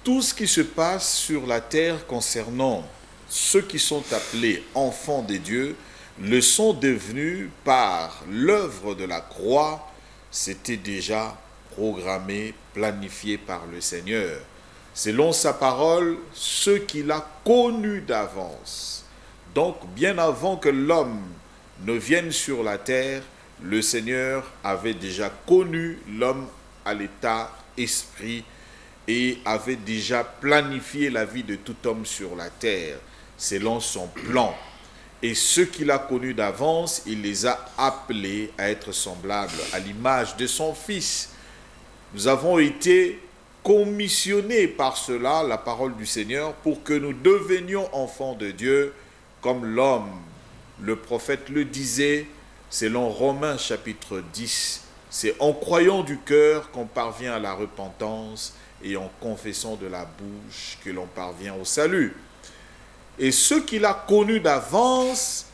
Tout ce qui se passe sur la terre concernant ceux qui sont appelés enfants de Dieu le sont devenus par l'œuvre de la croix. C'était déjà programmé, planifié par le Seigneur. Selon sa parole, ceux qu'il a connus d'avance. Donc, bien avant que l'homme ne vienne sur la terre, le Seigneur avait déjà connu l'homme à l'état esprit et avait déjà planifié la vie de tout homme sur la terre, selon son plan. Et ceux qu'il a connus d'avance, il les a appelés à être semblables à l'image de son Fils. Nous avons été commissionnés par cela, la parole du Seigneur, pour que nous devenions enfants de Dieu, comme l'homme. Le prophète le disait, selon Romains chapitre 10, c'est en croyant du cœur qu'on parvient à la repentance et en confessant de la bouche que l'on parvient au salut. Et ceux qu'il a connus d'avance,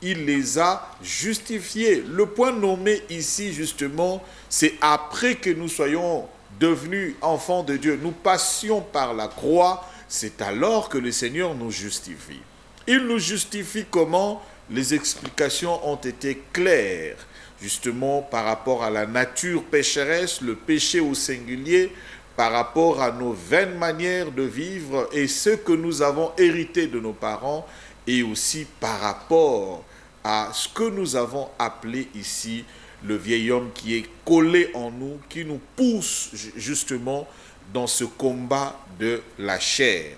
il les a justifiés. Le point nommé ici, justement, c'est après que nous soyons devenus enfants de Dieu, nous passions par la croix, c'est alors que le Seigneur nous justifie. Il nous justifie comment? Les explications ont été claires, justement par rapport à la nature pécheresse, le péché au singulier, par rapport à nos vaines manières de vivre et ce que nous avons hérité de nos parents, et aussi par rapport à ce que nous avons appelé ici le vieil homme qui est collé en nous, qui nous pousse justement dans ce combat de la chair.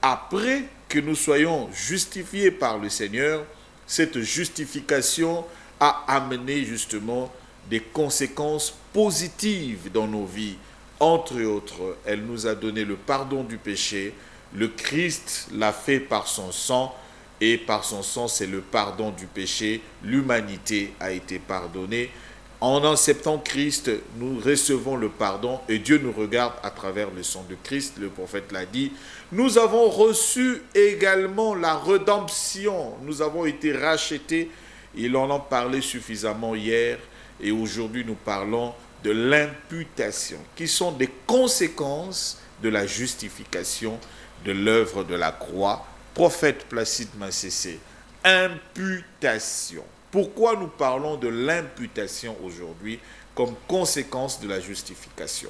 Après que nous soyons justifiés par le Seigneur, cette justification a amené justement des conséquences positives dans nos vies. Entre autres, elle nous a donné le pardon du péché. Le Christ l'a fait par son sang, et par son sang, c'est le pardon du péché. L'humanité a été pardonnée. En acceptant Christ, nous recevons le pardon et Dieu nous regarde à travers le sang de Christ. Le prophète l'a dit. Nous avons reçu également la rédemption. Nous avons été rachetés. Il en a parlé suffisamment hier et aujourd'hui nous parlons de l'imputation, qui sont des conséquences de la justification de l'œuvre de la croix. Prophète Placide Massessé, imputation. Pourquoi nous parlons de l'imputation aujourd'hui comme conséquence de la justification?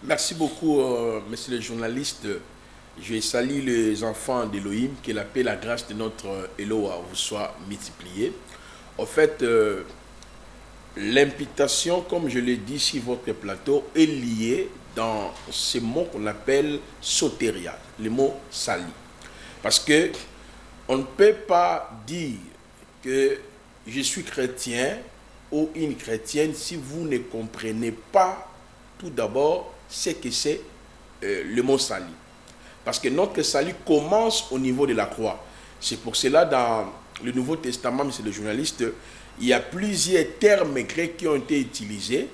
Merci beaucoup, monsieur le journaliste. Je salue les enfants d'Élohim, que la paix et la grâce de notre Eloah vous soit multipliée. En fait, l'imputation, comme je l'ai dit sur votre plateau, est liée dans ce mot qu'on appelle sotéria, le mot sali. Parce que on ne peut pas dire que je suis chrétien ou une chrétienne si vous ne comprenez pas tout d'abord ce que c'est le mot sali. Parce que notre salut commence au niveau de la croix. C'est pour cela dans le Nouveau Testament, monsieur le journaliste, il y a plusieurs termes grecs qui ont été utilisés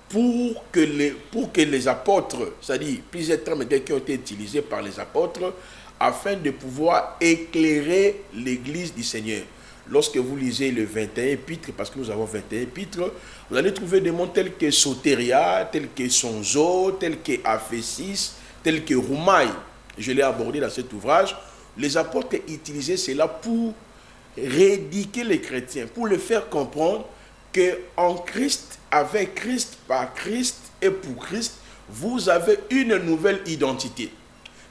pour que les apôtres, c'est-à-dire plusieurs termes grecs qui ont été utilisés par les apôtres afin de pouvoir éclairer l'église du Seigneur. Lorsque vous lisez le 21 épîtres, parce que nous avons 21 épîtres, vous allez trouver des mots tels que sotéria, tels que sonzo, tels que aphésis, tels que roumaï. Je l'ai abordé dans cet ouvrage. Les apôtres utilisaient cela pour rééduquer les chrétiens, pour les faire comprendre qu'en Christ, avec Christ, par Christ et pour Christ, vous avez une nouvelle identité.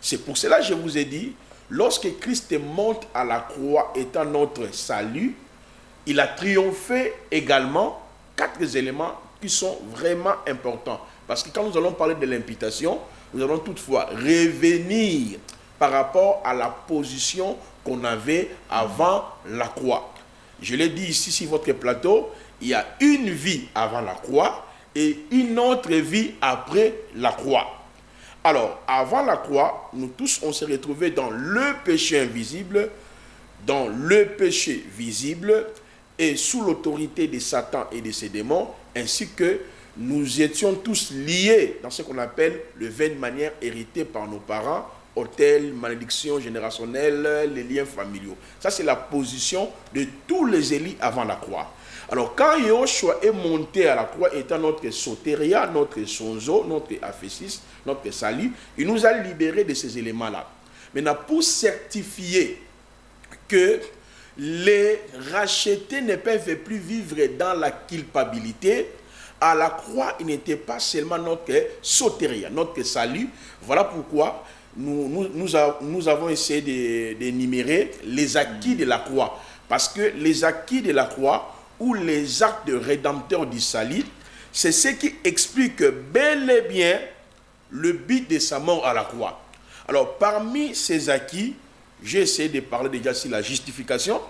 C'est pour cela que je vous ai dit, lorsque Christ monte à la croix étant notre salut, il a triomphé également 4 éléments qui sont vraiment importants. Parce que quand nous allons parler de l'imputation, nous allons toutefois revenir par rapport à la position qu'on avait avant la croix. Je l'ai dit ici sur votre plateau, il y a une vie avant la croix et une autre vie après la croix. Alors, avant la croix, nous tous, on s'est retrouvés dans le péché invisible, dans le péché visible et sous l'autorité de Satan et de ses démons, ainsi que nous étions tous liés dans ce qu'on appelle le vaine manière héritée par nos parents, autel, malédiction générationnelle, les liens familiaux. Ça, c'est la position de tous les élus avant la croix. Alors, quand Yahushua est monté à la croix, étant notre sotéria, notre sonzo, notre aphésis, notre salut, il nous a libérés de ces éléments-là. Maintenant, pour certifier que les rachetés ne peuvent plus vivre dans la culpabilité, à la croix, il n'était pas seulement notre sotéria, notre salut. Voilà pourquoi nous avons essayé d'énumérer les acquis de la croix. Parce que les acquis de la croix, ou les actes de rédempteur du salut, c'est ce qui explique bel et bien le but de sa mort à la croix. Alors, parmi ces acquis, j'ai essayé de parler déjà sur la justification,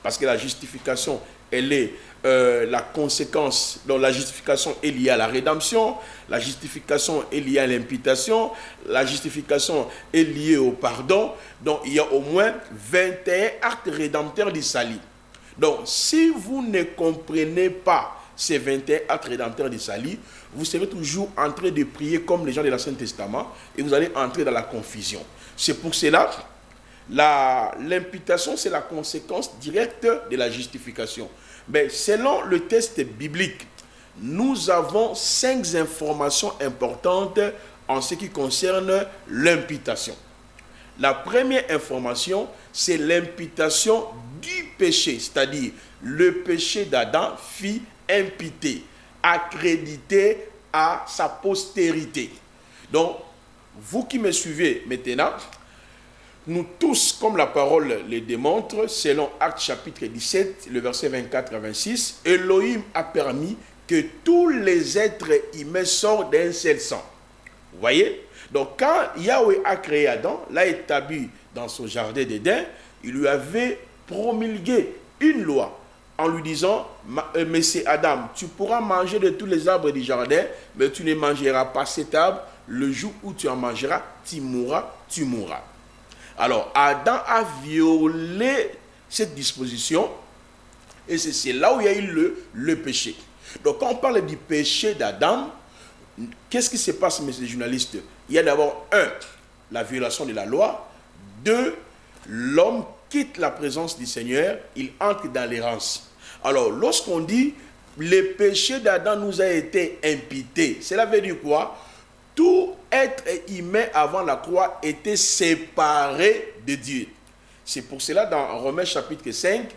parce que la justification, elle est la conséquence. Donc, la justification est liée à la rédemption, la justification est liée à l'imputation, la justification est liée au pardon. Donc, il y a au moins 21 actes rédempteurs du salut. Donc, si vous ne comprenez pas ces 21 actes rédempteurs du salut, vous serez toujours en train de prier comme les gens de l'Ancien Testament et vous allez entrer dans la confusion. C'est pour cela, l'imputation, c'est la conséquence directe de la justification. Mais selon le texte biblique, nous avons 5 informations importantes en ce qui concerne l'imputation. La première information, c'est l'imputation du péché, c'est-à-dire le péché d'Adam fut imputé, accrédité à sa postérité. Donc, vous qui me suivez maintenant, nous tous, comme la parole le démontre, selon Actes chapitre 17, le verset 24 à 26, Elohim a permis que tous les êtres humains sortent d'un seul sang. Vous voyez? Donc, quand Yahweh a créé Adam, l'a établi dans son jardin d'Éden, il lui avait promulgué une loi en lui disant, Monsieur Adam, tu pourras manger de tous les arbres du jardin, mais tu ne mangeras pas cet arbre. Le jour où tu en mangeras, tu mourras, tu mourras. Alors, Adam a violé cette disposition et c'est là où il y a eu le péché. Donc, quand on parle du péché d'Adam, qu'est-ce qui se passe, messieurs les journalistes? Il y a d'abord, 1, la violation de la loi. 2, l'homme quitte la présence du Seigneur, il entre dans l'errance. Alors, lorsqu'on dit le péché d'Adam nous a été imputé, cela veut dire quoi? Tout être humain avant la croix était séparé de Dieu. C'est pour cela, dans Romains chapitre 5,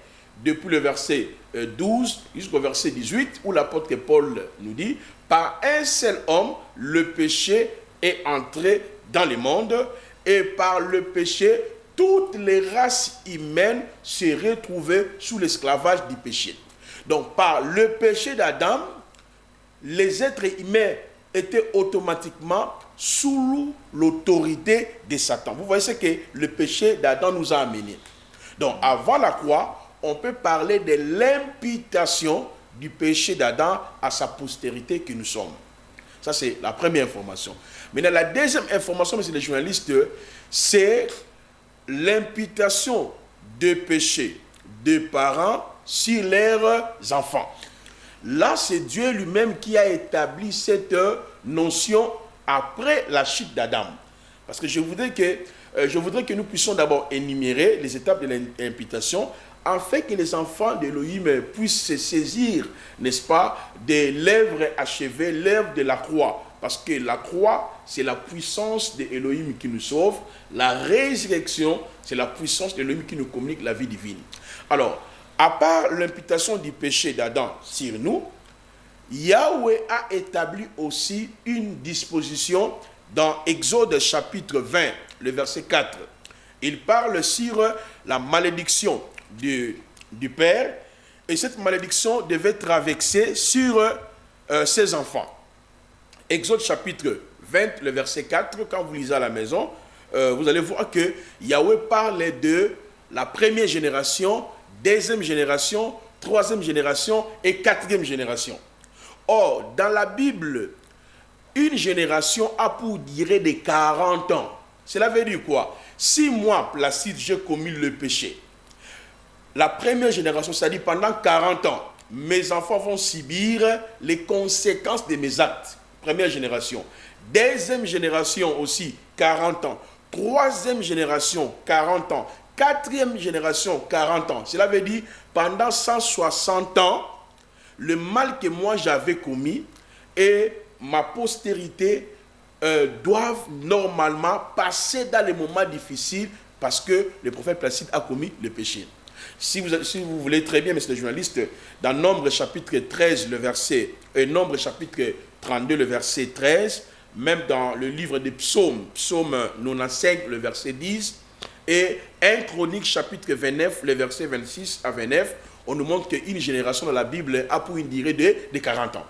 depuis le verset 12 jusqu'au verset 18, où l'apôtre Paul nous dit, par un seul homme, le péché est entré dans le monde, et par le péché, toutes les races humaines se retrouvaient sous l'esclavage du péché. Donc, par le péché d'Adam, les êtres humains étaient automatiquement sous l'autorité de Satan. Vous voyez ce que le péché d'Adam nous a amené. Donc, avant la croix, on peut parler de l'imputation du péché d'Adam à sa postérité que nous sommes. Ça, c'est la première information. Maintenant, la deuxième information, messieurs les journalistes, c'est l'imputation de péché des parents sur leurs enfants. Là, c'est Dieu lui-même qui a établi cette notion après la chute d'Adam. Parce que je voudrais que nous puissions d'abord énumérer les étapes de l'imputation afin que les enfants d'Élohim puissent se saisir, n'est-ce pas, de l'œuvre achevée, l'œuvre de la croix. Parce que la croix, c'est la puissance d'Élohim qui nous sauve. La résurrection, c'est la puissance d'Élohim qui nous communique la vie divine. Alors, à part l'imputation du péché d'Adam sur nous, Yahweh a établi aussi une disposition dans Exode chapitre 20, le verset 4. Il parle sur la malédiction du père, et cette malédiction devait traverser sur ses enfants. Exode chapitre 20, le verset 4, quand vous lisez à la maison, vous allez voir que Yahweh parle de la première génération, deuxième génération, troisième génération et quatrième génération. Or, dans la Bible, une génération a pour durée de 40 ans. Cela veut dire quoi? Si moi, Placide, j'ai commis le péché, la première génération, c'est-à-dire pendant 40 ans, mes enfants vont subir les conséquences de mes actes. Première génération. Deuxième génération aussi, 40 ans. Troisième génération, 40 ans. Quatrième génération, 40 ans. Cela veut dire, pendant 160 ans, le mal que moi j'avais commis et ma postérité doivent normalement passer dans les moments difficiles parce que le prophète Placide a commis le péché. Si vous voulez très bien, monsieur le journaliste, dans Nombre chapitre 13, Nombre chapitre 32, le verset 13, même dans le livre des psaumes, psaume 95, le verset 10, et 1 Chronique chapitre 29, le verset 26 à 29, on nous montre qu'une génération dans la Bible a pour une durée de 40 ans.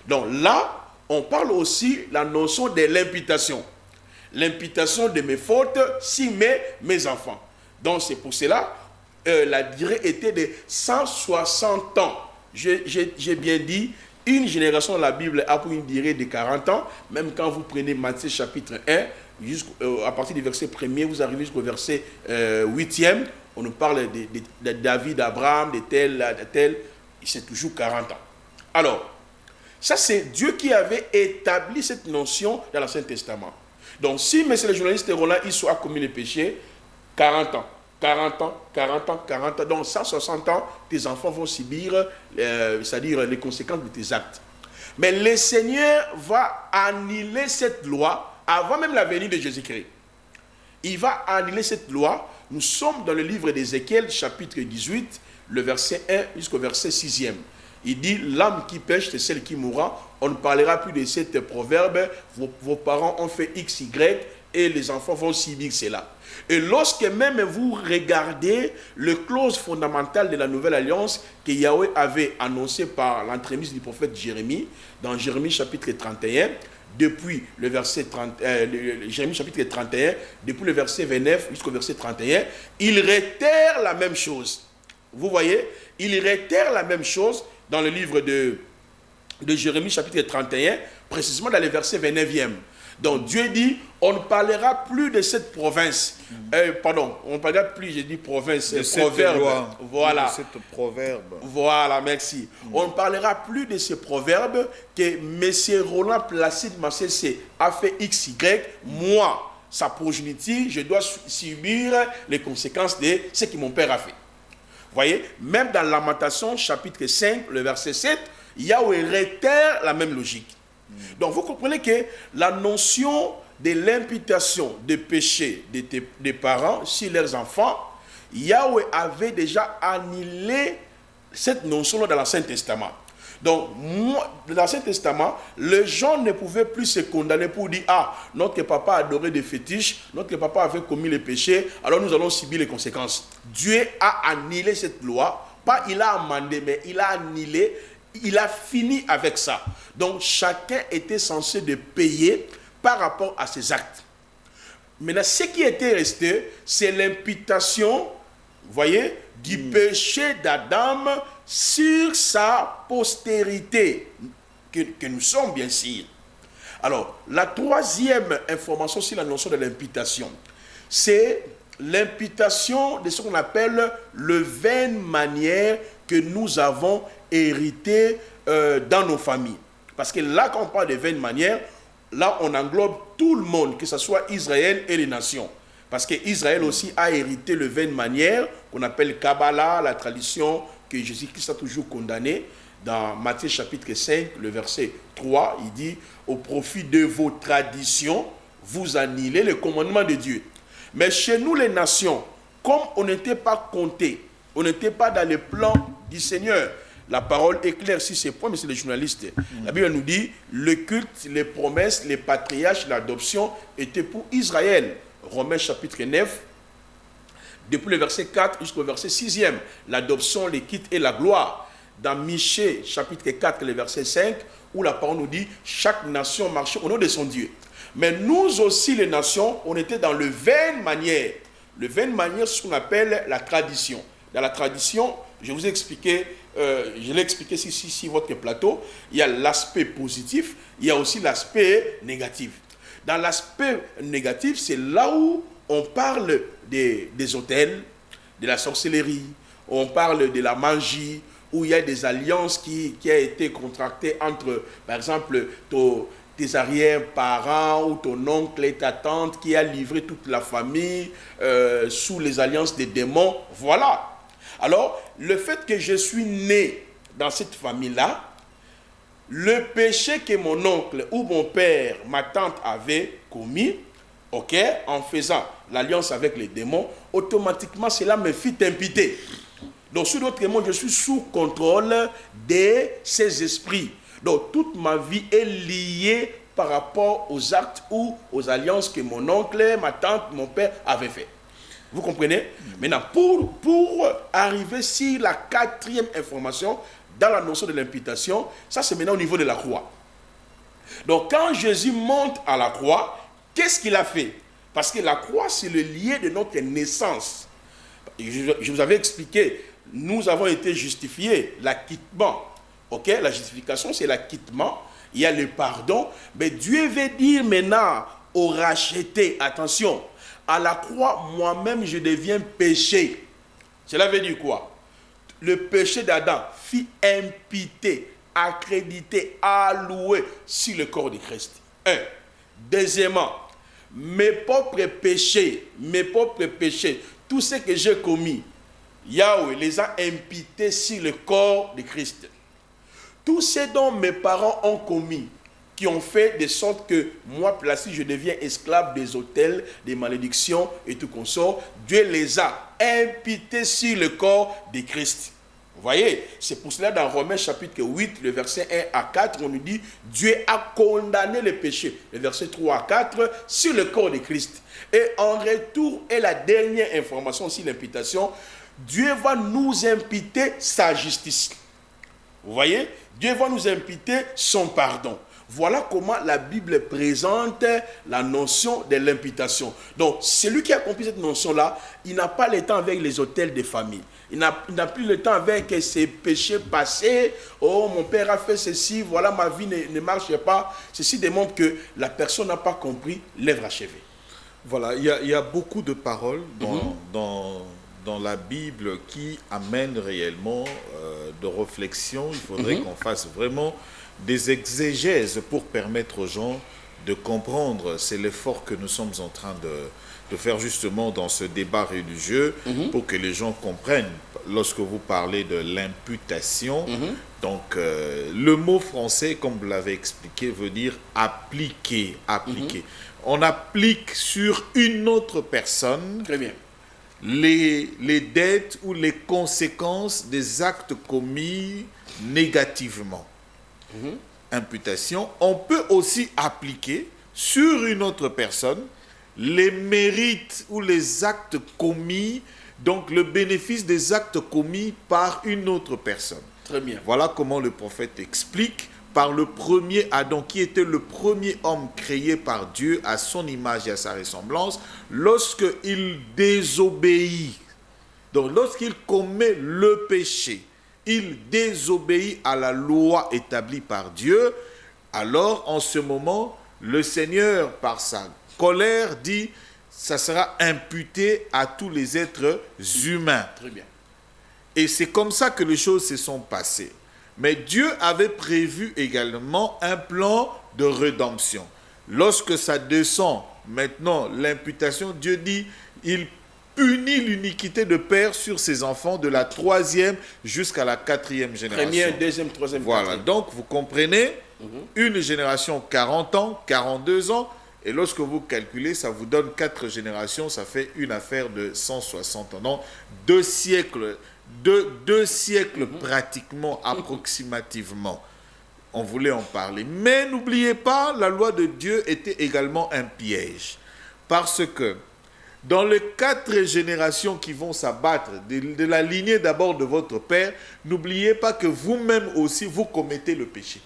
Donc là, on parle aussi la notion de l'imputation. L'imputation de mes fautes si mes enfants. Donc c'est pour cela la durée était de 160 ans. J'ai bien dit, une génération dans la Bible a pour une durée de 40 ans. Même quand vous prenez Matthieu chapitre 1, à partir du verset 1er, vous arrivez jusqu'au verset 8e, on nous parle de David, d'Abraham, de tel, c'est toujours 40 ans. Alors, ça c'est Dieu qui avait établi cette notion dans l'Ancien Testament. Donc si, monsieur le journaliste Roland, il a commis le péché, 40 ans. 40 ans, 40 ans, 40 ans, donc 160 ans, tes enfants vont subir, c'est-à-dire les conséquences de tes actes. Mais le Seigneur va annuler cette loi avant même la venue de Jésus-Christ. Il va annuler cette loi. Nous sommes dans le livre d'Ézéchiel, chapitre 18, le verset 1 jusqu'au verset 6e. Il dit, l'âme qui pêche, c'est celle qui mourra. On ne parlera plus de cette proverbe. Vos parents ont fait X, Y, et les enfants vont subir cela. Et lorsque même vous regardez le clause fondamentale de la Nouvelle Alliance que Yahweh avait annoncé par l'entremise du prophète Jérémie, dans Jérémie chapitre 31, depuis le verset 30, Jérémie chapitre 31, depuis le verset 29 jusqu'au verset 31, il réitère la même chose. Vous voyez, il réitère la même chose dans le livre de Jérémie chapitre 31, précisément dans le verset 29e. Donc Dieu dit, on ne parlera plus de cette province. On ne parlera plus, j'ai dit province, proverbe. Loi, voilà. de cette proverbe. Voilà, merci. On ne parlera plus de ce proverbe que M. Roland Placide Massé a fait XY. Moi, sa progéniture, je dois subir les conséquences de ce que mon père a fait. Vous voyez, même dans Lamentation, chapitre 5, le verset 7, Yahweh réitère la même logique. Donc vous comprenez que la notion de l'imputation des péchés des parents sur leurs enfants, Yahweh avait déjà annulé cette notion dans l'Ancien Testament. Donc, dans l'Ancien Testament, les gens ne pouvaient plus se condamner pour dire, ah, notre papa adorait des fétiches, notre papa avait commis les péchés, alors nous allons subir les conséquences. Dieu a annulé cette loi, pas il a amendé, mais il a annulé. Il a fini avec ça. Donc, chacun était censé de payer par rapport à ses actes. Maintenant, ce qui était resté, c'est l'imputation, vous voyez, du péché d'Adam sur sa postérité, que nous sommes bien sûr. Alors, la troisième information sur la notion de l'imputation, c'est l'imputation de ce qu'on appelle le vaine manière que nous avons hérité dans nos familles. Parce que là, quand on parle de vaine manière, là, on englobe tout le monde, que ce soit Israël et les nations. Parce qu'Israël aussi a hérité le vaine manière, qu'on appelle Kabbalah, la tradition que Jésus-Christ a toujours condamnée. Dans Matthieu chapitre 5, le verset 3, il dit, au profit de vos traditions, vous annulez le commandement de Dieu. Mais chez nous, les nations, comme on n'était pas comptés, on n'était pas dans le plan du Seigneur. La parole est claire sur ces points, mais c'est les journalistes. La Bible nous dit, le culte, les promesses, les patriarches, l'adoption étaient pour Israël. Romains chapitre 9, depuis le verset 4 jusqu'au verset 6e. L'adoption, les quittes et la gloire. Dans Michée chapitre 4, le verset 5, où la parole nous dit, chaque nation marchait au nom de son Dieu. Mais nous aussi, les nations, on était dans le vaine manière. Le vaine manière, c'est ce qu'on appelle la tradition. Dans la tradition, je vous ai expliqué, je l'ai expliqué ici votre plateau, il y a l'aspect positif, il y a aussi l'aspect négatif. Dans l'aspect négatif, c'est là où on parle des hôtels, de la sorcellerie, on parle de la magie, où il y a des alliances qui ont été contractées entre, par exemple, tes arrière-parents ou ton oncle et ta tante qui a livré toute la famille sous les alliances des démons. Voilà. Alors, le fait que je suis né dans cette famille-là, le péché que mon oncle ou mon père, ma tante avait commis, ok, en faisant l'alliance avec les démons, automatiquement cela me fit imputer. Donc, sous d'autres mots, je suis sous contrôle de ces esprits. Donc, toute ma vie est liée par rapport aux actes ou aux alliances que mon oncle, ma tante, mon père avaient fait. Vous comprenez? Maintenant, pour arriver sur la quatrième information, dans la notion de l'imputation, ça c'est maintenant au niveau de la croix. Donc, quand Jésus monte à la croix, qu'est-ce qu'il a fait? Parce que la croix, c'est le lieu de notre naissance. Je vous avais expliqué, nous avons été justifiés, l'acquittement. Ok, la justification, c'est l'acquittement. Il y a le pardon. Mais Dieu veut dire maintenant au racheté, attention, à la croix, moi-même, je deviens péché. Cela veut dire quoi? Le péché d'Adam fut imputé, accrédité, alloué sur le corps de Christ. Un. Deuxièmement, mes propres péchés, tout ce que j'ai commis, Yahweh les a imputés sur le corps de Christ. Tout ce dont mes parents ont commis, qui ont fait de sorte que moi, placé, je deviens esclave des autels, des malédictions et tout consort, Dieu les a imputés sur le corps de Christ. Vous voyez, c'est pour cela dans Romains chapitre 8, le verset 1 à 4, on nous dit, Dieu a condamné le péché, le verset 3 à 4, sur le corps de Christ. Et en retour, et la dernière information aussi, l'imputation, Dieu va nous imputer sa justice. Vous voyez, Dieu va nous imputer son pardon. Voilà comment la Bible présente la notion de l'imputation. Donc, celui qui a compris cette notion-là, il n'a pas le temps avec les autels de famille. Il n'a plus le temps avec ses péchés passés. Oh, mon père a fait ceci, voilà, ma vie ne marche pas. Ceci démontre que la personne n'a pas compris l'œuvre achevée. Voilà, il y a beaucoup de paroles dans la Bible qui amènent réellement de réflexion. Il faudrait qu'on fasse vraiment des exégèses pour permettre aux gens de comprendre. C'est l'effort que nous sommes en train de faire justement dans ce débat religieux pour que les gens comprennent. Lorsque vous parlez de l'imputation, donc le mot français, comme vous l'avez expliqué, veut dire appliquer. On applique sur une autre personne. Très bien. Les dettes ou les conséquences des actes commis négativement. Imputation. On peut aussi appliquer sur une autre personne les mérites ou les actes commis, donc le bénéfice des actes commis par une autre personne. Très bien. Voilà comment le prophète explique par le premier Adam, qui était le premier homme créé par Dieu à son image et à sa ressemblance, lorsqu'il désobéit, donc lorsqu'il commet le péché, il désobéit à la loi établie par Dieu, alors en ce moment, le Seigneur, par sa colère, dit, ça sera imputé à tous les êtres humains. Très bien. Et c'est comme ça que les choses se sont passées. Mais Dieu avait prévu également un plan de rédemption. Lorsque ça descend, maintenant, l'imputation, Dieu dit, il punit l'iniquité de père sur ses enfants de la 3e jusqu'à la 4e génération. Première, deuxième, troisième, voilà, quatrième. donc vous comprenez, une génération 40 ans, 42 ans, et lorsque vous calculez, ça vous donne 4 générations, ça fait une affaire de 160 ans. Non, 2 siècles. Deux siècles pratiquement, approximativement. On voulait en parler. Mais n'oubliez pas, la loi de Dieu était également un piège. Parce que dans les 4 générations qui vont s'abattre, de la lignée d'abord de votre père, n'oubliez pas que vous-même aussi, vous commettez le péché.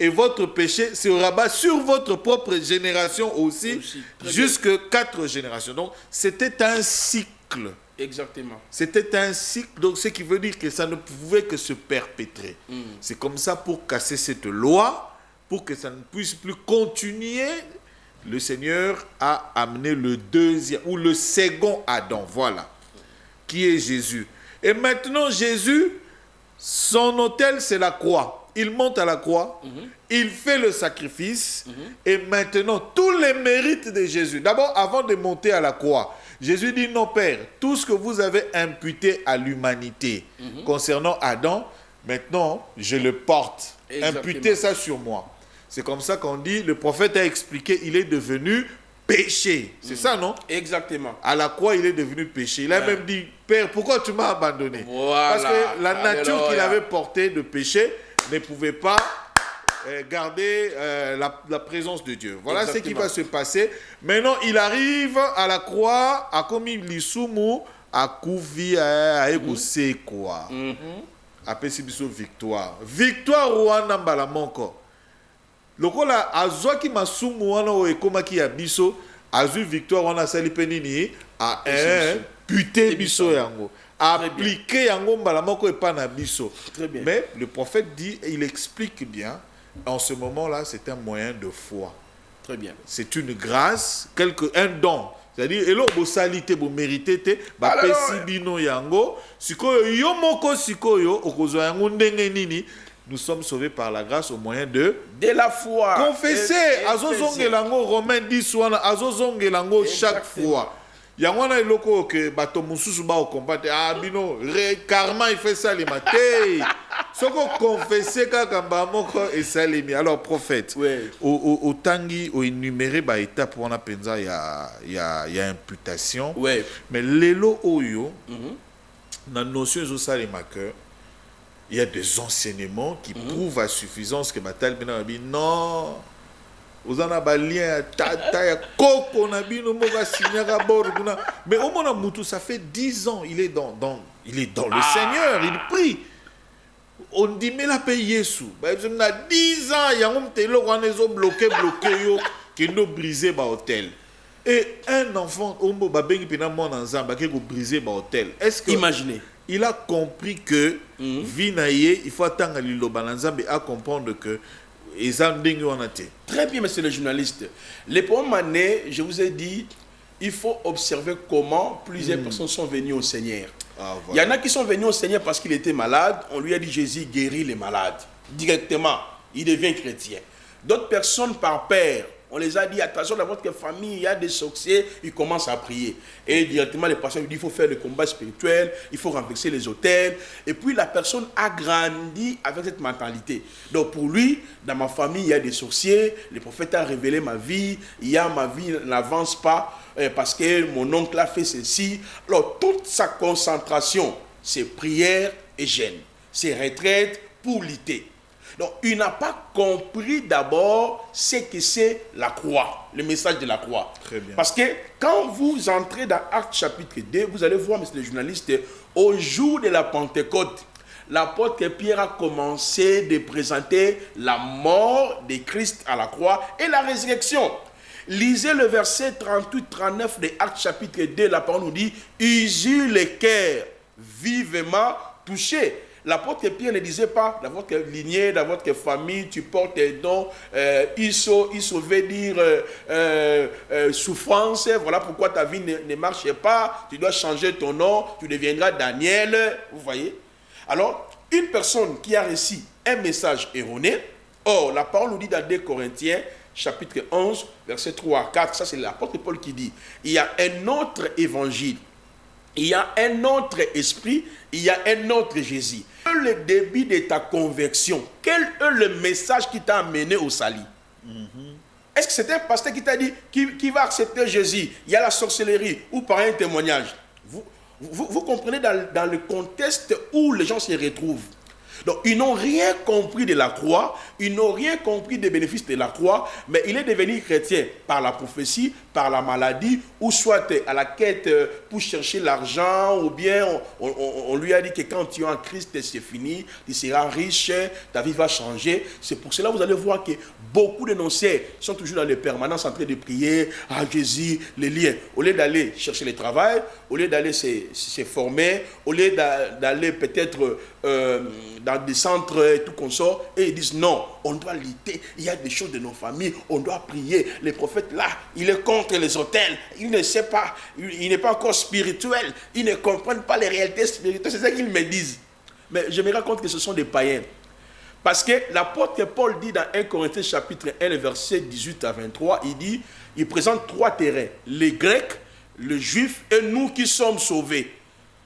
Et votre péché se rabat sur votre propre génération aussi jusque 4 générations. Donc, c'était un cycle. Exactement. C'était un cycle, donc ce qui veut dire que ça ne pouvait que se perpétrer. C'est comme ça, pour casser cette loi, pour que ça ne puisse plus continuer, le Seigneur a amené le deuxième, ou le second Adam, voilà, qui est Jésus. Et maintenant, Jésus, son autel, c'est la croix. Il monte à la croix, il fait le sacrifice, et maintenant, tous les mérites de Jésus. D'abord, avant de monter à la croix, Jésus dit, non Père, tout ce que vous avez imputé à l'humanité concernant Adam, Maintenant, je le porte. Exactement. Imputez ça sur moi. C'est comme ça qu'on dit, le prophète a expliqué, il est devenu péché. C'est ça, non? Exactement. À la croix, il est devenu péché. Il a même dit, Père, pourquoi tu m'as abandonné? Voilà. Parce que la nature Alléluia. qu'il avait portée de péché ne pouvait pas garder la présence de Dieu. Voilà ce qui va se passer. Maintenant, il arrive à la croix, à comme l'isumu, à Kouvi, à Egosé, quoi. Apesi biso victoire. Victoire Rwanda mbala moko. Lokola azwaki masumu wana o ekomaki ya biso, azwi victoire wana sali penini a puté biso yango. Appliquer yango mbala moko epa na biso. Mais le prophète dit, il explique bien, en ce moment-là, c'est un moyen de foi. Très bien. C'est une grâce, un don. C'est-à-dire, elo bo salite bo mérité te, ba pesi bino yango, sikoyo yo moko sikoyo okozwa yango ndenge nini, nous sommes sauvés par la grâce au moyen de la foi. Confesser, azozongelango Romains 10 wana, azozongelango chaque fois. Yango na eloko que bato mususu ba o combattre, ah bino karma il fait ça les matés. Soko confesser kaka moko et salimi. Alors prophète, au tangi au énuméré ba étape on a penza il y a imputation. Mais lelo oyo na notion zo salima que il y a des enseignements qui prouvent à suffisance que batal bina bi non. Vous en avez lien tata ya koko na bino moga signera borguna. Mais au moment Moutou, ça fait 10 ans, il est dans le Seigneur, il prie. On dit mais la paye Yesu. Bah il a 10 ans, il y a un télé on est bloqué yo qui nous brisé ba hôtel. Et un enfant ombo ba bengi pina mon ensemble qui go briser ba hôtel. Est-ce que imaginez, il a compris que vinaye il faut attendre liloba nzambe à comprendre que très bien, monsieur le journaliste. Les premières années, je vous ai dit, il faut observer comment plusieurs personnes sont venues au Seigneur. Voilà. Il y en a qui sont venus au Seigneur parce qu'il était malade. On lui a dit Jésus guérit les malades. Directement, il devient chrétien. D'autres personnes par père, on les a dit attention dans votre famille, il y a des sorciers, ils commencent à prier. Et directement, les personnes lui disent il faut faire le combat spirituel, il faut renverser les autels. Et puis la personne a grandi avec cette mentalité. Donc pour lui, dans ma famille, il y a des sorciers, le prophète a révélé ma vie, ma vie n'avance pas parce que mon oncle a fait ceci. Alors toute sa concentration, c'est prière et jeûne, c'est retraite pour lutter. Donc, il n'a pas compris d'abord ce que c'est la croix, le message de la croix. Très bien. Parce que quand vous entrez dans Actes chapitre 2, vous allez voir, monsieur le journaliste, au jour de la Pentecôte, l'apôtre Pierre a commencé de présenter la mort de Christ à la croix et la résurrection. Lisez le verset 38-39 de Actes chapitre 2, la parole nous dit « Ils eurent le cœur vivement touché ». L'apôtre Pierre ne disait pas dans votre lignée, dans votre famille, tu portes des dons, iso veut dire souffrance, voilà pourquoi ta vie ne marche pas, tu dois changer ton nom, tu deviendras Daniel, vous voyez. Alors, une personne qui a reçu un message erroné, or la parole nous dit dans 2 Corinthiens, chapitre 11, verset 3 à 4, ça c'est l'apôtre Paul qui dit, il y a un autre évangile, il y a un autre esprit, il y a un autre Jésus. Quel est le début de ta conversion? Quel est le message qui t'a amené au salut? Est-ce que c'est un pasteur qui t'a dit qui va accepter Jésus? Il y a la sorcellerie ou par un témoignage. Vous comprenez dans le contexte où les gens se retrouvent. Donc, ils n'ont rien compris de la croix, ils n'ont rien compris des bénéfices de la croix, mais il est devenu chrétien par la prophétie, par la maladie, ou soit à la quête pour chercher l'argent, ou bien on lui a dit que quand tu es en Christ, c'est fini, tu seras riche, ta vie va changer. C'est pour cela que vous allez voir que beaucoup de nonciers sont toujours dans les permanences en train de prier à Jésus, les liens. Au lieu d'aller chercher le travail, au lieu d'aller se former, au lieu d'aller peut-être dans des centres et tout consort, et ils disent non, on doit lutter, il y a des choses de nos familles, on doit prier. Le prophète là, il est contre les autels, il ne sait pas, il n'est pas encore spirituel, ils ne comprennent pas les réalités spirituelles, c'est ça qu'ils me disent. Mais je me rends compte que ce sont des païens. Parce que l'apôtre Paul dit dans 1 Corinthiens chapitre 1, le verset 18 à 23, il présente 3 terrains, les Grecs, les Juifs et nous qui sommes sauvés.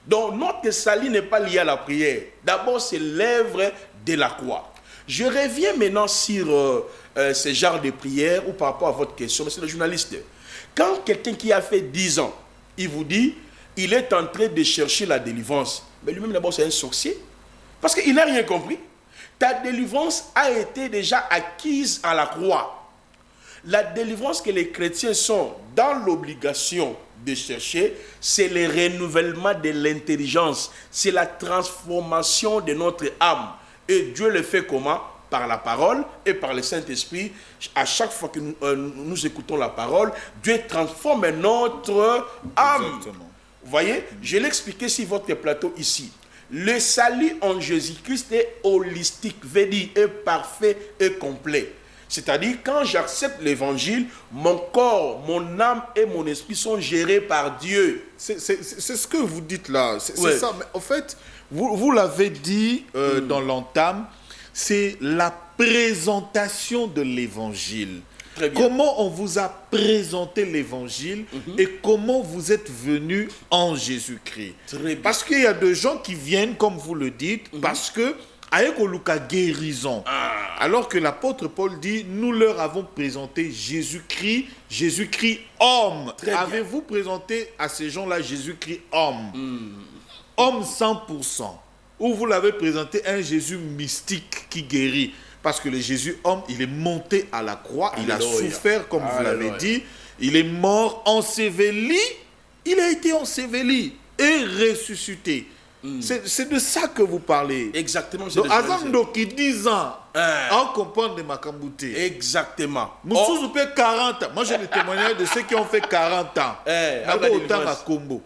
Donc notre salut n'est pas lié à la prière. D'abord, c'est l'œuvre de la croix. Je reviens maintenant sur ce genre de prière ou par rapport à votre question, monsieur le journaliste. Quand quelqu'un qui a fait 10 ans, il vous dit, il est en train de chercher la délivrance, mais lui-même d'abord c'est un sorcier, parce qu'il n'a rien compris. Ta délivrance a été déjà acquise à la croix. La délivrance que les chrétiens sont dans l'obligation de chercher, c'est le renouvellement de l'intelligence, c'est la transformation de notre âme. Et Dieu le fait comment? Par la parole et par le Saint-Esprit. À chaque fois que nous écoutons la parole, Dieu transforme notre âme. Exactement. Vous voyez, je l'ai expliqué sur votre plateau ici. Le salut en Jésus-Christ est holistique, veut dire est parfait et complet. C'est-à-dire, quand j'accepte l'évangile, mon corps, mon âme et mon esprit sont gérés par Dieu. C'est ce que vous dites là. C'est Ouais. ça. Mais en fait, vous l'avez dit dans l'entame, c'est la présentation de l'évangile. Très bien. Comment on vous a présenté l'évangile et comment vous êtes venu en Jésus-Christ. Très bien. Parce qu'il y a des gens qui viennent, comme vous le dites, parce que avec Oluka guérison. Alors que l'apôtre Paul dit, nous leur avons présenté Jésus-Christ, Jésus-Christ homme. Très bien. Avez-vous présenté à ces gens-là Jésus-Christ homme? Homme 100%. Ou vous l'avez présenté un Jésus mystique qui guérit? Parce que le Jésus homme, il est monté à la croix, il a Alléluia. souffert, comme vous l'avez Alléluia. dit, il est mort, enseveli, il a été enseveli et ressuscité. C'est de ça que vous parlez. Exactement. c'est Donc, le avant journaliste. qui 10 ans, on comprend de Makambouté. Exactement. Moussou fait 40 ans. Moi, j'ai des témoignages de ceux qui ont fait 40 ans. Alba Autant délivrance. à Combo.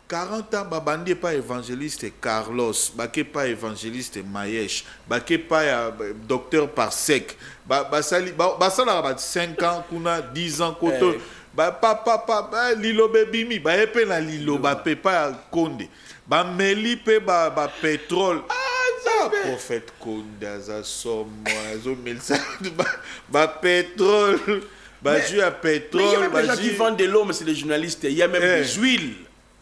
40 ans, Babandi pas évangéliste Carlos, Baké pas évangéliste Mayesh, Baké pas docteur Parsec, Basala 5 ans, Kuna 10 ans, Koto, Papa, Lilo Bebimi, Baepe na Lilo, Bapepa Konde, Bameli pe pétrole. Prophète Konde, Azasom, Azomelsa, pétrole, Baju à Mais il y a pétrole, même des gens qui vendent de l'eau, mais c'est des journalistes. Il y a même des huiles.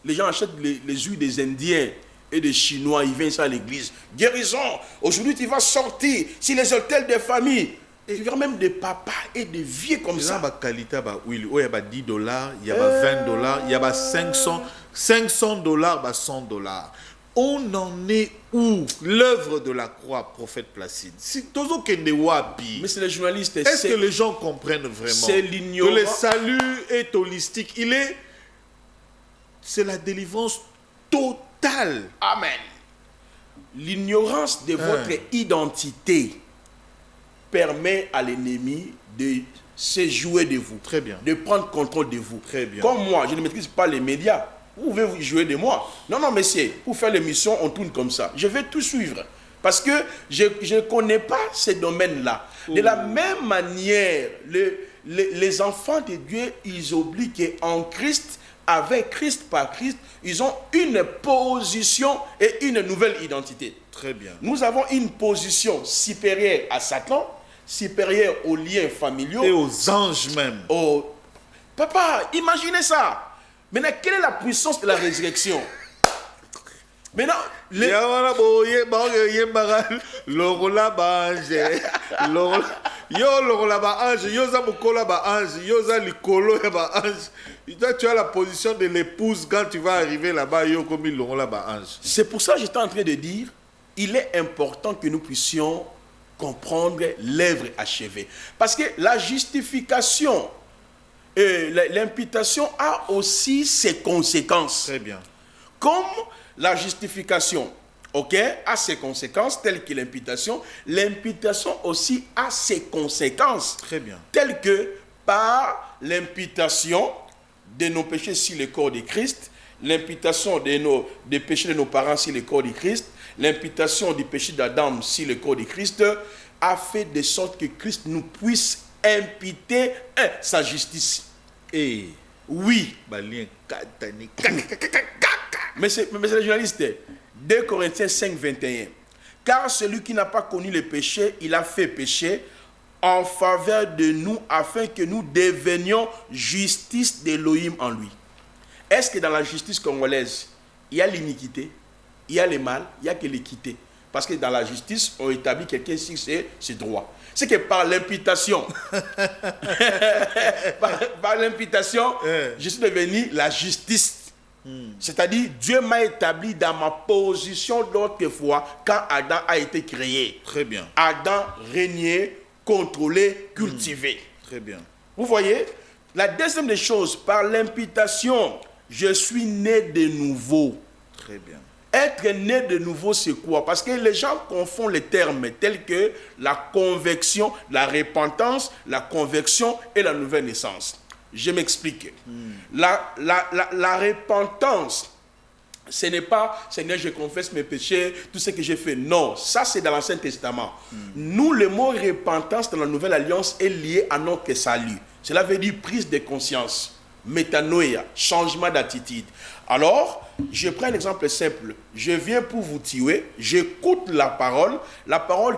Les gens achètent les huiles des Indiens et des Chinois. Ils viennent ça à l'église. Guérison. Aujourd'hui, tu vas sortir sur les hôtels des familles. Et tu verras même des papas et des vieux comme ça. ça. Il y a 10 $, il y a 20 $, il y a 500 $, 100 $. On en est où? L'œuvre de la croix, prophète Placide. Si Tozo Kende Wapi. Mais c'est les journalistes. Est-ce que les gens comprennent vraiment c'est l'ignorance. que le salut est holistique? C'est la délivrance totale. Amen. L'ignorance de votre identité permet à l'ennemi de se jouer de vous. Très bien. De prendre contrôle de vous. Très bien. Comme moi, je ne maîtrise pas les médias. Vous pouvez vous jouer de moi. Non, messieurs, pour faire l'émission, on tourne comme ça. Je vais tout suivre. Parce que je ne connais pas ces domaines-là. De la même manière, les enfants de Dieu, ils oublient qu'en Christ, avec Christ, par Christ, ils ont une position et une nouvelle identité. Très bien. Nous avons une position supérieure à Satan, supérieure aux liens familiaux. Et aux anges même. Papa, imaginez ça. Maintenant, quelle est la puissance de la résurrection? Maintenant, tu as la position de l'épouse quand tu vas arriver là-bas. C'est pour ça que j'étais en train de dire, il est important que nous puissions comprendre l'œuvre achevée. Parce que la justification et l'imputation a aussi ses conséquences. Très bien. Comme la justification, a ses conséquences telles que l'imputation aussi a ses conséquences. Très bien. Telles que par l'imputation de nos péchés sur le corps de Christ, l'imputation des péchés de nos parents sur le corps de Christ, l'imputation du péché d'Adam sur le corps de Christ, a fait de sorte que Christ nous puisse imputer sa justice. Et oui. Mais c'est le journaliste. 2 Corinthiens 5, 21. Car celui qui n'a pas connu le péché, il a fait péché en faveur de nous afin que nous devenions justice d'Élohim en lui. Est-ce que dans la justice congolaise, il y a l'iniquité, il y a le mal, il n'y a que l'équité. Parce que dans la justice, on établit quelqu'un sur ses droits. C'est que par l'imputation, par l'imputation, je suis devenu la justice. C'est-à-dire, Dieu m'a établi dans ma position d'autrefois quand Adam a été créé. Très bien. Adam régnait, contrôlé, cultivé. Très bien. Vous voyez, la deuxième des choses, par l'imputation, je suis né de nouveau. Très bien. Être né de nouveau, c'est quoi? Parce que les gens confondent les termes tels que la conversion, la repentance, la conversion et la nouvelle naissance. Je m'explique. La repentance, ce n'est pas, Seigneur, je confesse mes péchés, tout ce que j'ai fait. Non, ça c'est dans l'Ancien Testament. Nous, le mot repentance dans la Nouvelle Alliance est lié à notre salut. Cela veut dire prise de conscience, métanoïa, changement d'attitude. Alors, je prends un exemple simple. Je viens pour vous tuer, j'écoute la parole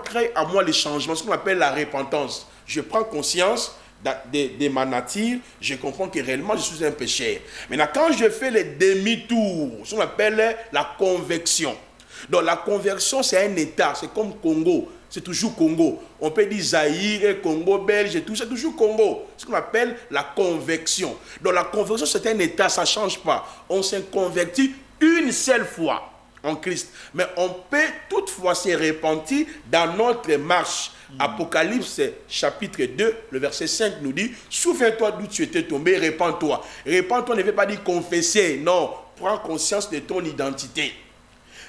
crée à moi les changements, ce qu'on appelle la repentance. Je prends conscience de ma nature, je comprends que réellement je suis un pécheur. Maintenant, quand je fais le demi-tour, ce qu'on appelle la conversion. Donc la conversion, c'est un état, c'est comme Congo, c'est toujours Congo. On peut dire Zaïre, Congo belge, tout, c'est toujours Congo. Ce qu'on appelle la conversion. Donc la conversion, c'est un état, ça ne change pas. On s'est converti une seule fois en Christ. Mais on peut toutefois se repentir dans notre marche. Apocalypse chapitre 2, le verset 5 nous dit: souviens-toi d'où tu étais tombé, répands-toi. Répands-toi ne veut pas dire confesser, non, prends conscience de ton identité.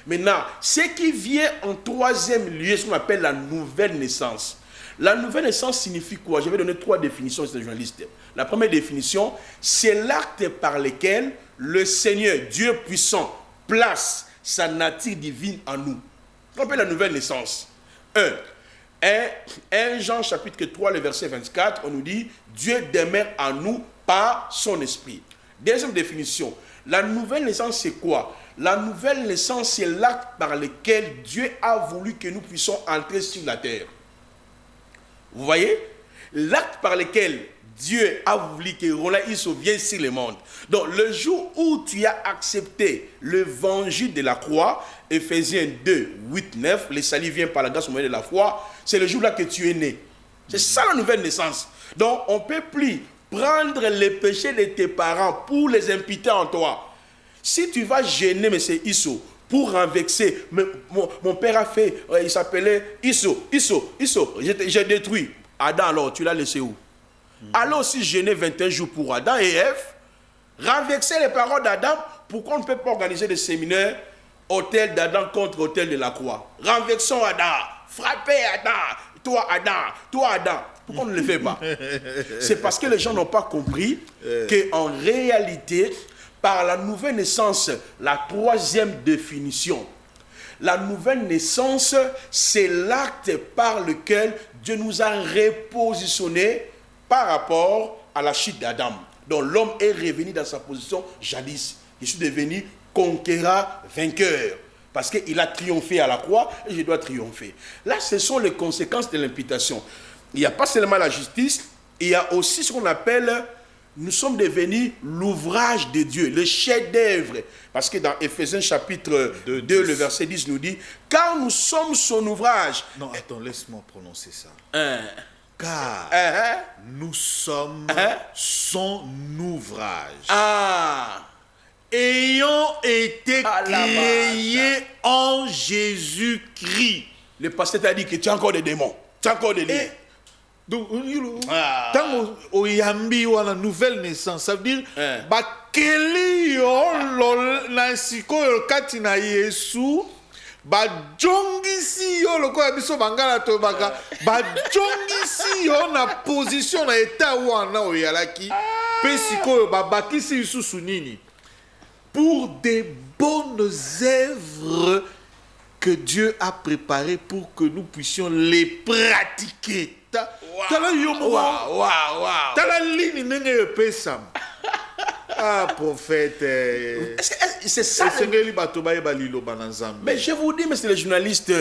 Maintenant, ce qui vient en troisième lieu, ce qu'on appelle la nouvelle naissance. La nouvelle naissance signifie quoi? Je vais donner 3 définitions à ces journalistes. La première définition, c'est l'acte par lequel le Seigneur, Dieu puissant, place sa nature divine en nous. On appelle la nouvelle naissance. 1 Jean chapitre 3, le verset 24, on nous dit: Dieu demeure en nous par son esprit. Deuxième définition, la nouvelle naissance, c'est quoi? La nouvelle naissance, c'est l'acte par lequel Dieu a voulu que nous puissions entrer sur la terre. Vous voyez? L'acte par lequel Dieu a voulu que Roland Isso vienne sur le monde. Donc, le jour où tu as accepté l'évangile de la croix, Ephésiens 2, 8, 9, le salut vient par la grâce au moyen de la foi, c'est le jour-là que tu es né. C'est ça la nouvelle naissance. Donc, on ne peut plus prendre les péchés de tes parents pour les imputer en toi. Si tu vas gêner M. Isso pour renverser, mon père a fait, il s'appelait Isso, j'ai détruit. Adam, alors, tu l'as laissé où? Alors aussi gêner 21 jours pour Adam et Ève, renverser les paroles d'Adam, pourquoi on ne peut pas organiser des séminaires, autel d'Adam contre autel de la croix? Renversons Adam, frappez Adam, toi Adam. Pourquoi on ne le fait pas? C'est parce que les gens n'ont pas compris qu'en réalité, par la nouvelle naissance, la troisième définition, la nouvelle naissance, c'est l'acte par lequel Dieu nous a repositionnés par rapport à la chute d'Adam. Donc l'homme est revenu dans sa position jadis. Je suis devenu conquérant, vainqueur. Parce qu'il a triomphé à la croix et je dois triompher. Là, ce sont les conséquences de l'imputation. Il n'y a pas seulement la justice, il y a aussi ce qu'on appelle, nous sommes devenus l'ouvrage de Dieu, le chef-d'œuvre. Parce que dans Ephésiens chapitre 2, le verset 10 nous dit: car nous sommes son ouvrage. Non, attends, laisse-moi prononcer ça. Car nous sommes son ouvrage. Ayant été créés en Jésus-Christ. Le pasteur t'a dit que tu as encore des démons. Tu as encore des liens. Donc, tant oyambi ou la nouvelle naissance, ça veut dire bakeli yo nansiko yo kati na Yesu bajongisi yo lokola biso bangala to baka bajongisi yo na position na état wana oyalaki pe sikoyo babakisi lisusu nini pour des bonnes œuvres que Dieu a préparées pour que nous puissions les pratiquer. Prophète. C'est ça. Mais je vous dis, monsieur le journaliste,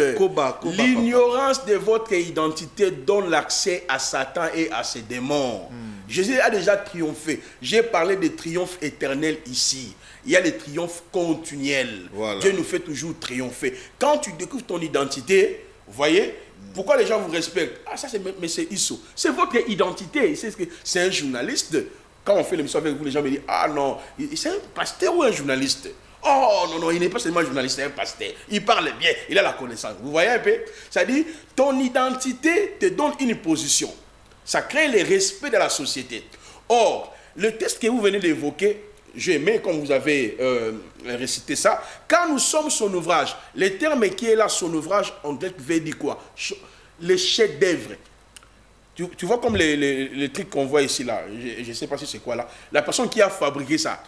l'ignorance de votre identité donne l'accès à Satan et à ses démons. Jésus a déjà triomphé. J'ai parlé de triomphe éternel ici. Il y a les triomphes continuels. Voilà. Dieu nous fait toujours triompher. Quand tu découvres ton identité, vous voyez, pourquoi les gens vous respectent? Ah, ça, mais c'est Isso. C'est votre identité. C'est un journaliste. Quand on fait l'émission avec vous, les gens me disent, ah non, c'est un pasteur ou un journaliste? Oh non, non, il n'est pas seulement un journaliste, c'est un pasteur. Il parle bien, il a la connaissance. Vous voyez un peu? C'est-à-dire, ton identité te donne une position. Ça crée le respect de la société. Or, le texte que vous venez d'évoquer, j'ai aimé comme vous avez récité ça. Quand nous sommes son ouvrage, le terme qui est là, son ouvrage, en grec veut dire quoi? Le chef-d'œuvre. Tu vois comme les trucs qu'on voit ici, là. Je ne sais pas si c'est quoi là. La personne qui a fabriqué ça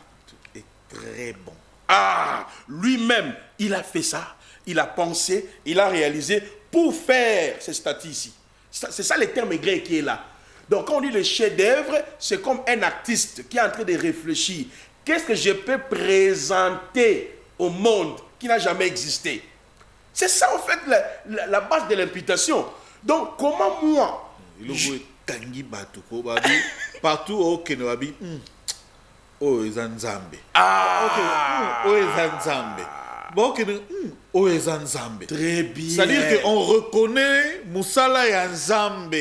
est très bon. Ah, lui-même, il a fait ça. Il a pensé, il a réalisé pour faire ces statues ici. C'est ça le terme grec qui est là. Donc quand on dit le chef-d'œuvre, c'est comme un artiste qui est en train de réfléchir. Qu'est-ce que je peux présenter au monde qui n'a jamais existé? C'est ça en fait la base de l'imputation. Donc comment moi... Partout au Kenoabi, oh, Nzambe. Ah, ok, oh, Nzambe. Bon, oh, Nzambe. Très bien. C'est-à-dire qu'on reconnaît Moussala et Nzambe.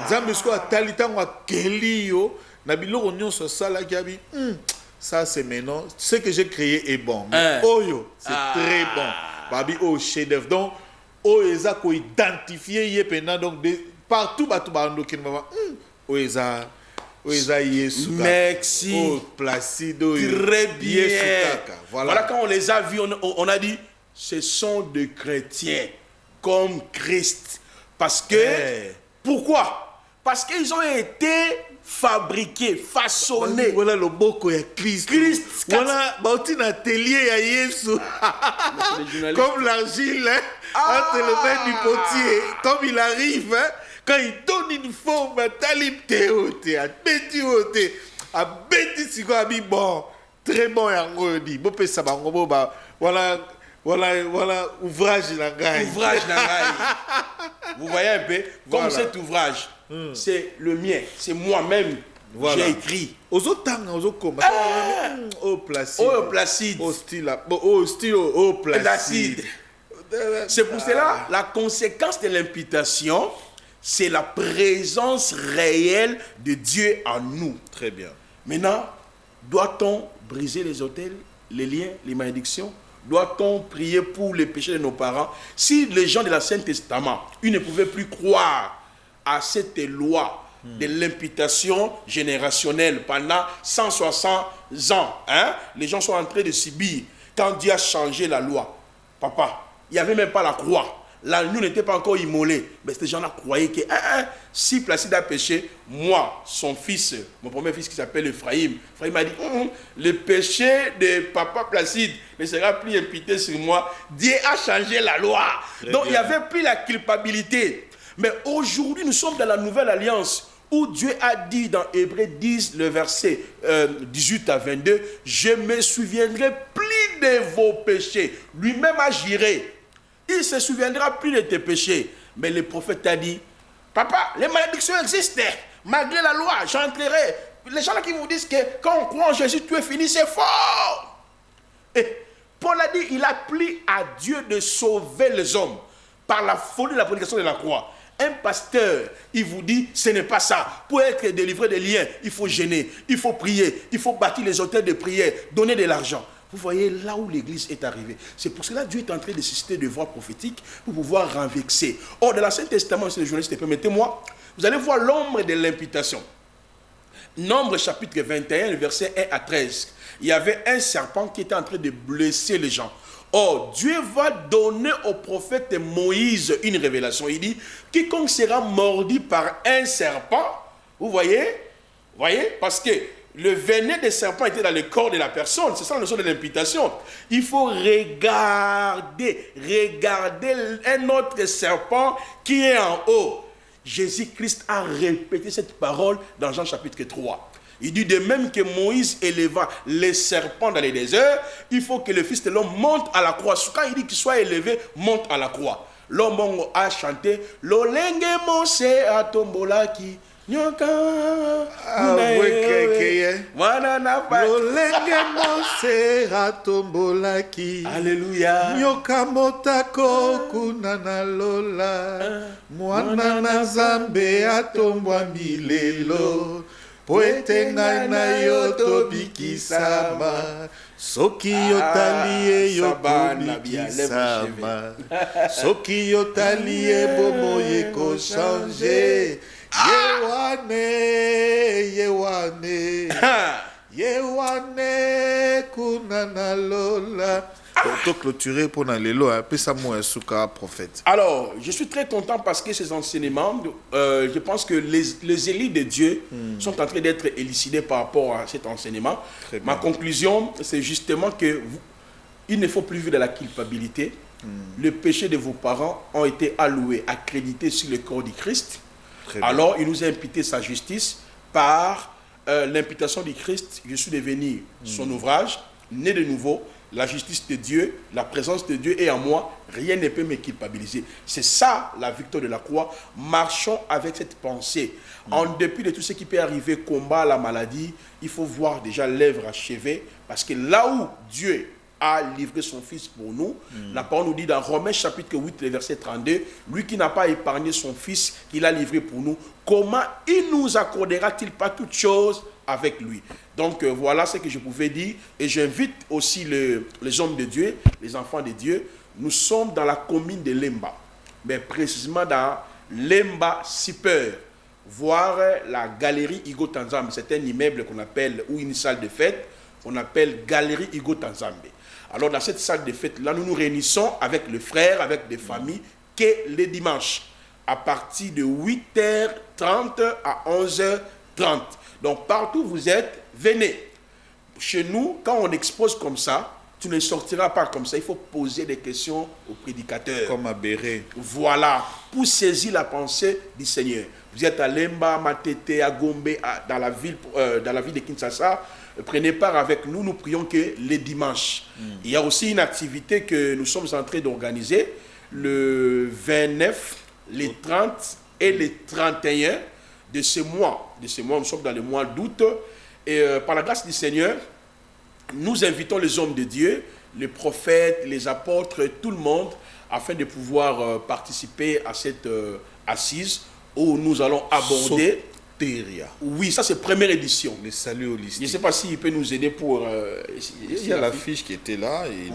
Nzambe, ce qu'on a talitan ou kelio, nabilo onyon sur ça là qui a dit, ça c'est maintenant, ce que j'ai créé est bon. Mais Oyo, c'est très bon. Babi, oh, chef-d'œuvre. Donc, oh, Eza ko identifier yé pendant donc partout, oh, Eza. Merci. Oh, Placide. Très bien. Voilà, quand on les a vus, on a dit, ce sont des chrétiens comme Christ. Parce que, pourquoi? Parce qu'ils ont été fabriqués, façonnés. Voilà le boko ya Christ. Voilà, bauti na atelier ya Yesu. Comme l'argile, entre les mains du potier. Comme il arrive, quand il donne une forme, talib théoté, à bêti oté, à bêti si quoi, bon, très bon, yango dit, bon, peut ça, voilà, ouvrage nangai. Ouvrage nangai. Vous voyez un peu, comme cet ouvrage, c'est le mien, c'est moi-même. Voilà. J'ai écrit. Oh, Placide. Oh, Placide. Oh, Placide. C'est pour cela, la conséquence de l'imputation, c'est la présence réelle de Dieu en nous. Très bien. Maintenant, doit-on briser les autels, les liens, les malédictions? Doit-on prier pour les péchés de nos parents? Si les gens de l'Ancien Testament, ils ne pouvaient plus croire à cette loi de l'imputation générationnelle pendant 160 ans, les gens sont en train de subir. Quand Dieu a changé la loi, papa, il n'y avait même pas la croix. L'agneau n'était pas encore immolé. Mais ces gens-là croyaient que si Placide a péché, moi, son fils, mon premier fils qui s'appelle Ephraïm, Ephraïm a dit, le péché de papa Placide ne sera plus imputé sur moi. Dieu a changé la loi. Donc il n'y avait plus la culpabilité. Mais aujourd'hui, nous sommes dans la nouvelle alliance où Dieu a dit dans Hébreux 10, le verset 18 à 22, je me souviendrai plus de vos péchés. Lui-même a juré. Il ne se souviendra plus de tes péchés. Mais le prophète a dit, papa, les malédictions existent. Malgré la loi, j'entrerai. Les gens là qui vous disent que quand on croit en Jésus, tout est fini, c'est faux. Et Paul a dit, il a plu à Dieu de sauver les hommes par la folie de la prédication de la croix. Un pasteur, il vous dit, ce n'est pas ça. Pour être délivré des liens, il faut jeûner, il faut prier, il faut bâtir les hôtels de prière, donner de l'argent. Vous voyez là où l'église est arrivée. C'est pour cela que Dieu est en train de susciter des voix prophétiques pour pouvoir renverser. Or, dans l'Ancien Testament, monsieur le journaliste, permettez-moi, vous allez voir l'ombre de l'imputation. Nombre chapitre 21, verset 1 à 13. Il y avait un serpent qui était en train de blesser les gens. Or, Dieu va donner au prophète Moïse une révélation. Il dit, quiconque sera mordu par un serpent, vous voyez, parce que le venin des serpents était dans le corps de la personne. C'est ça la notion de l'imputation. Il faut regarder un autre serpent qui est en haut. Jésus-Christ a répété cette parole dans Jean chapitre 3. Il dit de même que Moïse éleva les serpents dans les déserts, il faut que le Fils de l'homme monte à la croix. Quand il dit qu'il soit élevé, monte à la croix. L'homme a chanté, Lolenge Mose atombolaki, Nyoka. Awekekeye. Mwana na pa. Lolenge mosera tombolaki. Alléluia. Nyoka motako kuna na lola. Mwana na Nzambe atombwami lelo. Po ete ngai na yo tobikisama. Soki yotali ye yo tobikisama. Soki yotali ye bomoye ko changer. Yewane, Yewane, Yewane, Kunana Lola. Pour clôturer pour Nalélo, un peu ça moi un prophète. Alors, je suis très content parce que ces enseignements, je pense que les élites de Dieu sont en train d'être élucidés par rapport à cet enseignement. Ma conclusion, c'est justement que il ne faut plus vivre de la culpabilité. Le péché de vos parents ont été alloués, accrédités sur le corps du Christ. Alors, il nous a imputé sa justice par l'imputation du Christ. Je suis devenu son ouvrage, né de nouveau. La justice de Dieu, la présence de Dieu est en moi. Rien ne peut me culpabiliser. C'est ça la victoire de la croix. Marchons avec cette pensée. En dépit de tout ce qui peut arriver, combat la maladie, il faut voir déjà l'œuvre achevée. Parce que là où Dieu a livré son Fils pour nous. La parole nous dit dans Romains chapitre 8, le verset 32, lui qui n'a pas épargné son Fils, qu'il a livré pour nous, comment il nous accordera-t-il pas toutes choses avec lui? Donc voilà ce que je pouvais dire. Et j'invite aussi les hommes de Dieu, les enfants de Dieu. Nous sommes dans la commune de Lemba, mais précisément dans Lemba Super, voir la galerie Igo Tanzambe. C'est un immeuble qu'on appelle, ou une salle de fête, qu'on appelle Galerie Igo Tanzambe. Alors dans cette salle de fête-là, nous nous réunissons avec les frères, avec des familles, que les dimanches, à partir de 8h30 à 11h30. Donc partout où vous êtes, venez. Chez nous, quand on expose comme ça, tu ne sortiras pas comme ça. Il faut poser des questions au prédicateur. Comme à Béré. Voilà, pour saisir la pensée du Seigneur. Vous êtes à Lemba, Matete, à Gombe, dans la ville de Kinshasa. Prenez part avec nous, nous prions que les dimanches. Il y a aussi une activité que nous sommes en train d'organiser le 29, les 30 et les 31 de ce mois. Nous sommes dans le mois d'août. Et par la grâce du Seigneur, nous invitons les hommes de Dieu, les prophètes, les apôtres, tout le monde, afin de pouvoir participer à cette assise où nous allons aborder... Oui, ça c'est première édition. Les saluts holistiques. Je ne sais pas s'il peut nous aider pour... il y a l'affiche qui était là, et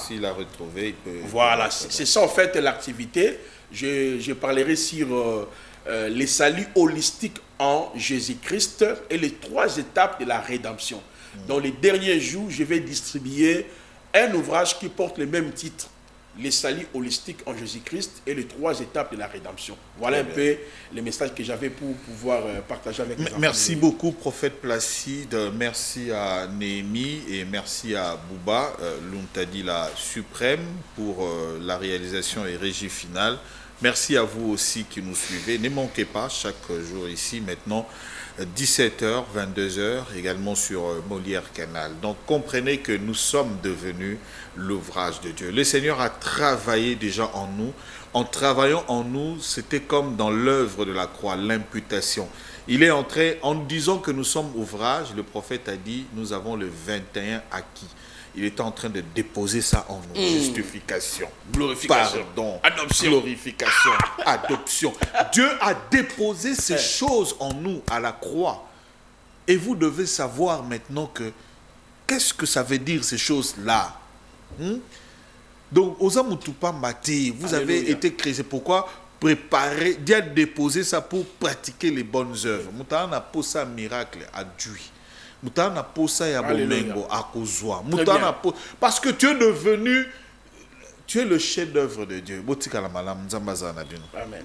s'il l'a retrouvé, il peut... Voilà, c'est ça en fait l'activité. Je parlerai sur les saluts holistiques en Jésus-Christ et les 3 étapes de la rédemption. Dans les derniers jours, je vais distribuer un ouvrage qui porte le même titre, les saluts holistiques en Jésus-Christ et les 3 étapes de la rédemption. Voilà un peu les messages que j'avais pour pouvoir partager avec vous. Merci beaucoup, prophète Placide. Merci à Néhémie et merci à Bouba, l'Untadi la Suprême, pour la réalisation et régie finale. Merci à vous aussi qui nous suivez. Ne manquez pas chaque jour ici, maintenant, 17h, 22h, également sur Molière Canal. Donc comprenez que nous sommes devenus l'ouvrage de Dieu. Le Seigneur a travaillé déjà en nous. En travaillant en nous, c'était comme dans l'œuvre de la croix, l'imputation. Il est entré, en disant que nous sommes ouvrage, le prophète a dit, nous avons le 21 acquis. Il est en train de déposer ça en nous. Justification, glorification, pardon, adoption, glorification, adoption. Dieu a déposé ces choses en nous à la croix. Et vous devez savoir maintenant que qu'est-ce que ça veut dire ces choses-là. Donc, aux Amutupa Maté, vous avez été créé. C'est pourquoi préparer, Dieu a déposé ça pour pratiquer les bonnes œuvres. Moutana n'a pas ça miracle à Dieu. Parce que tu es devenu, tu es le chef d'œuvre de Dieu. Amen.